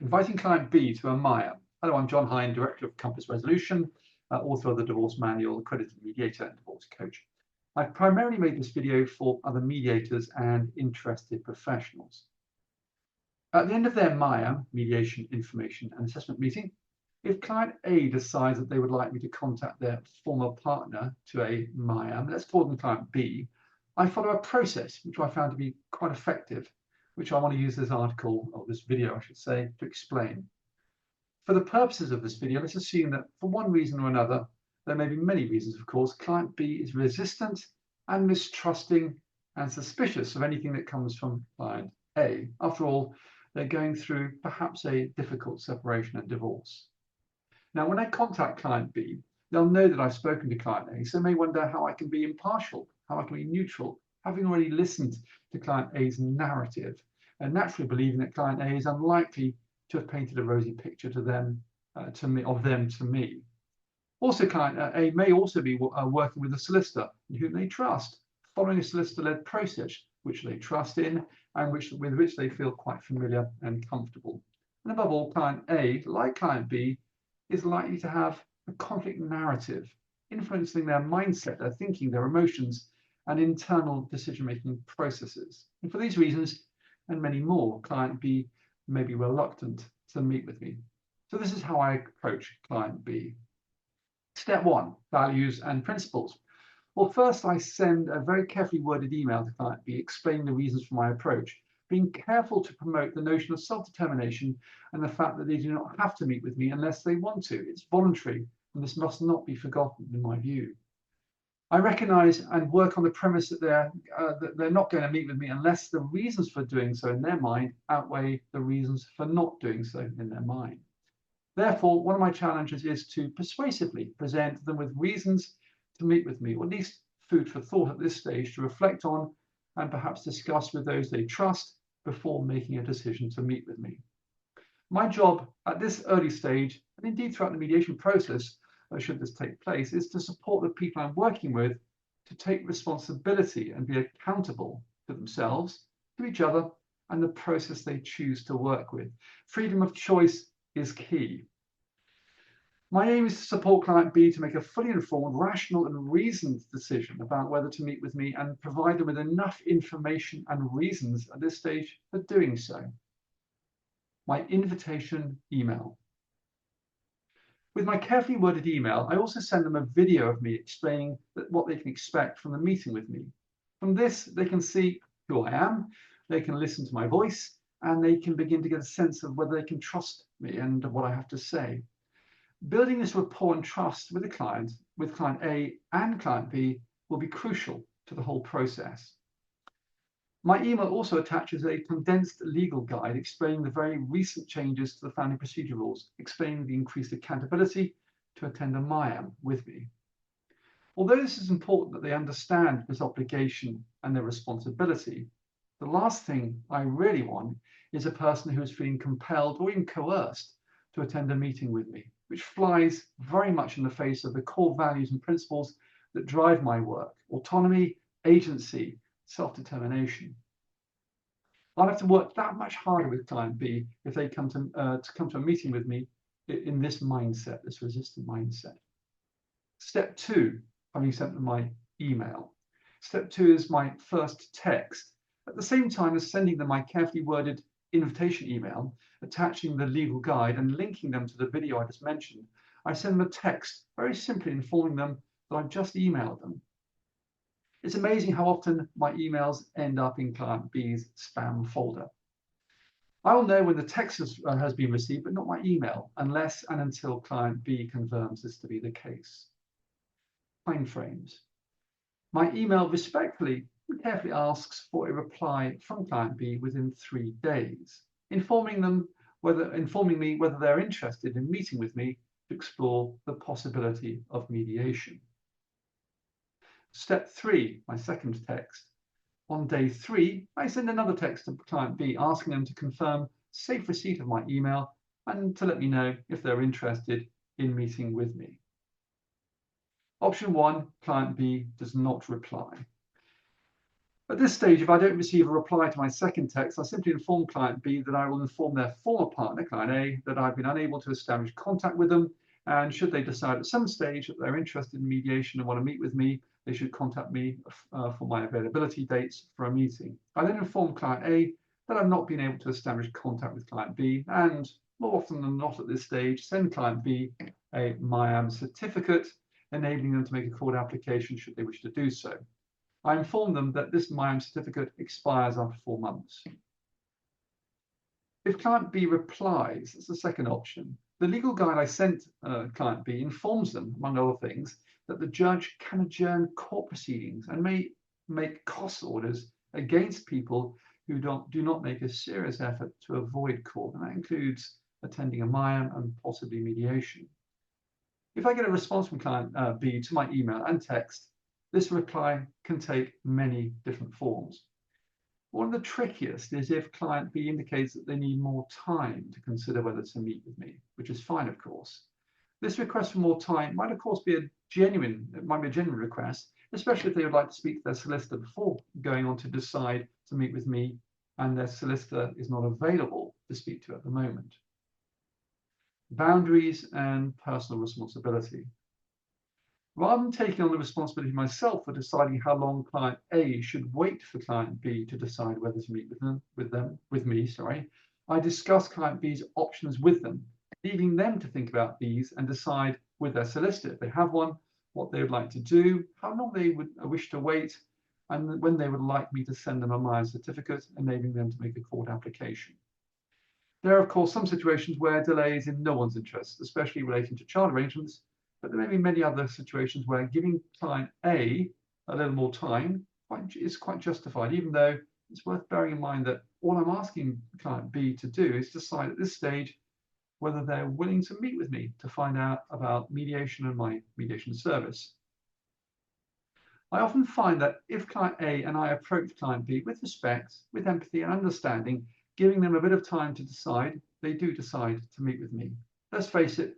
Inviting client B to a MIAM. Hello, I'm John Hine, Director of Compass Resolution, author of the Divorce Manual, accredited mediator and divorce coach. I've primarily made this video for other mediators and interested professionals. At the end of their MIAM, Mediation, Information and Assessment meeting, if client A decides that they would like me to contact their former partner to a MIAM, let's call them client B, I follow a process which I found to be quite effective, which I want to use this article, or this video I should say, to explain. For the purposes of this video, let's assume that for one reason or another, there may be many reasons of course, client B is resistant and mistrusting and suspicious of anything that comes from client A. After all, they're going through perhaps a difficult separation and divorce. Now, when I contact client B, they'll know that I've spoken to client A, so they may wonder how I can be impartial, how I can be neutral, having already listened to client A's narrative, and naturally believing that client A is unlikely to have painted a rosy picture to them, to me. Also, client A may also be working with a solicitor whom they trust, following a solicitor-led process which they trust in and with which they feel quite familiar and comfortable. And above all, client A, like client B, is likely to have a conflict narrative, influencing their mindset, their thinking, their emotions, and internal decision-making processes. And for these reasons, and many more, client B may be reluctant to meet with me. So this is how I approach client B. Step 1, values and principles. Well, first I send a very carefully worded email to client B explaining the reasons for my approach, being careful to promote the notion of self-determination and the fact that they do not have to meet with me unless they want to. It's voluntary, and this must not be forgotten in my view. I recognize and work on the premise that they're not going to meet with me unless the reasons for doing so in their mind outweigh the reasons for not doing so in their mind. Therefore, one of my challenges is to persuasively present them with reasons to meet with me, or at least food for thought at this stage to reflect on and perhaps discuss with those they trust before making a decision to meet with me. My job at this early stage, and indeed throughout the mediation process, should this take place, is to support the people I'm working with to take responsibility and be accountable to themselves, to each other, and the process they choose to work with. Freedom of choice is key. My aim is to support client B to make a fully informed, rational and reasoned decision about whether to meet with me and provide them with enough information and reasons at this stage for doing so. My invitation email. With my carefully worded email, I also send them a video of me explaining what they can expect from the meeting with me. From this, they can see who I am, they can listen to my voice, and they can begin to get a sense of whether they can trust me and what I have to say. Building this rapport and trust with client A and client B, will be crucial to the whole process. My email also attaches a condensed legal guide explaining the very recent changes to the family procedure rules, explaining the increased accountability to attend a MIAM with me. Although this is important that they understand this obligation and their responsibility, the last thing I really want is a person who is feeling compelled or even coerced to attend a meeting with me, which flies very much in the face of the core values and principles that drive my work: autonomy, agency, self-determination. I'll have to work that much harder with client B if they come to a meeting with me in this mindset, this resistant mindset. Step 2, having sent them my email. Step 2 is my first text. At the same time as sending them my carefully worded invitation email, attaching the legal guide and linking them to the video I just mentioned, I send them a text, very simply informing them that I've just emailed them. It's amazing how often my emails end up in client B's spam folder. I will know when the text has been received, but not my email, unless and until client B confirms this to be the case. Timeframes. My email respectfully and carefully asks for a reply from client B within 3 days, informing me whether they're interested in meeting with me to explore the possibility of mediation. Step 3, my second text. On day 3, I send another text to client B asking them to confirm safe receipt of my email and to let me know if they're interested in meeting with me. Option 1, client B does not reply. At this stage, if I don't receive a reply to my second text, I simply inform client B that I will inform their former partner, client A, that I've been unable to establish contact with them, and should they decide at some stage that they're interested in mediation and want to meet with me, they should contact me for my availability dates for a meeting. I then inform client A that I've not been able to establish contact with client B, and more often than not at this stage, send client B a MIAM certificate, enabling them to make a court application should they wish to do so. I inform them that this MIAM certificate expires after 4 months. If client B replies, that's the second option. The legal guide I sent client B informs them, among other things, that the judge can adjourn court proceedings and may make cost orders against people who do not make a serious effort to avoid court, and that includes attending a MIAM and possibly mediation. If I get a response from client B to my email and text, this reply can take many different forms. One of the trickiest is if client B indicates that they need more time to consider whether to meet with me, which is fine, of course. This request for more time might, of course, be a genuine request, especially if they would like to speak to their solicitor before going on to decide to meet with me and their solicitor is not available to speak to at the moment. Boundaries and personal responsibility. Rather than taking on the responsibility myself for deciding how long client A should wait for client B to decide whether to meet with me, I discuss client B's options with them, leaving them to think about these and decide with their solicitor, if they have one, what they would like to do, how long they would wish to wait, and when they would like me to send them a MIAM certificate, enabling them to make a court application. There are, of course, some situations where delay is in no one's interest, especially relating to child arrangements, but there may be many other situations where giving client A a little more time is quite justified, even though it's worth bearing in mind that all I'm asking client B to do is decide at this stage whether they're willing to meet with me to find out about mediation and my mediation service. I often find that if client A and I approach client B with respect, with empathy and understanding, giving them a bit of time to decide, they do decide to meet with me. Let's face it,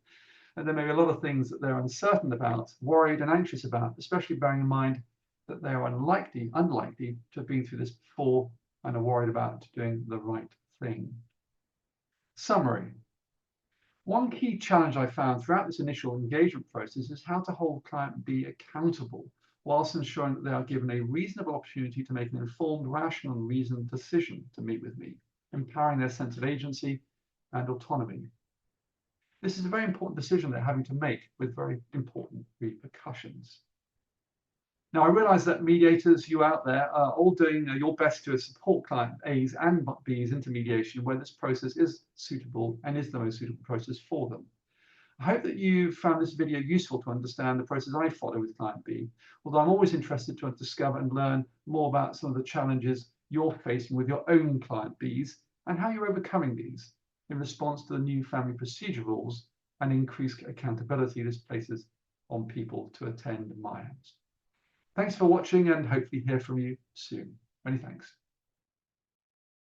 and there may be a lot of things that they're uncertain about, worried and anxious about, especially bearing in mind that they are unlikely to have been through this before and are worried about doing the right thing. Summary. One key challenge I found throughout this initial engagement process is how to hold client B accountable whilst ensuring that they are given a reasonable opportunity to make an informed, rational and reasoned decision to meet with me, empowering their sense of agency and autonomy. This is a very important decision they're having to make with very important repercussions. Now, I realize that mediators, you out there, are all doing your best to support client A's and B's into mediation where this process is suitable and is the most suitable process for them. I hope that you found this video useful to understand the process I follow with client B, although I'm always interested to discover and learn more about some of the challenges you're facing with your own client B's and how you're overcoming these in response to the new family procedure rules and increased accountability this places on people to attend MIAMs. Thanks for watching and hopefully hear from you soon. Many thanks.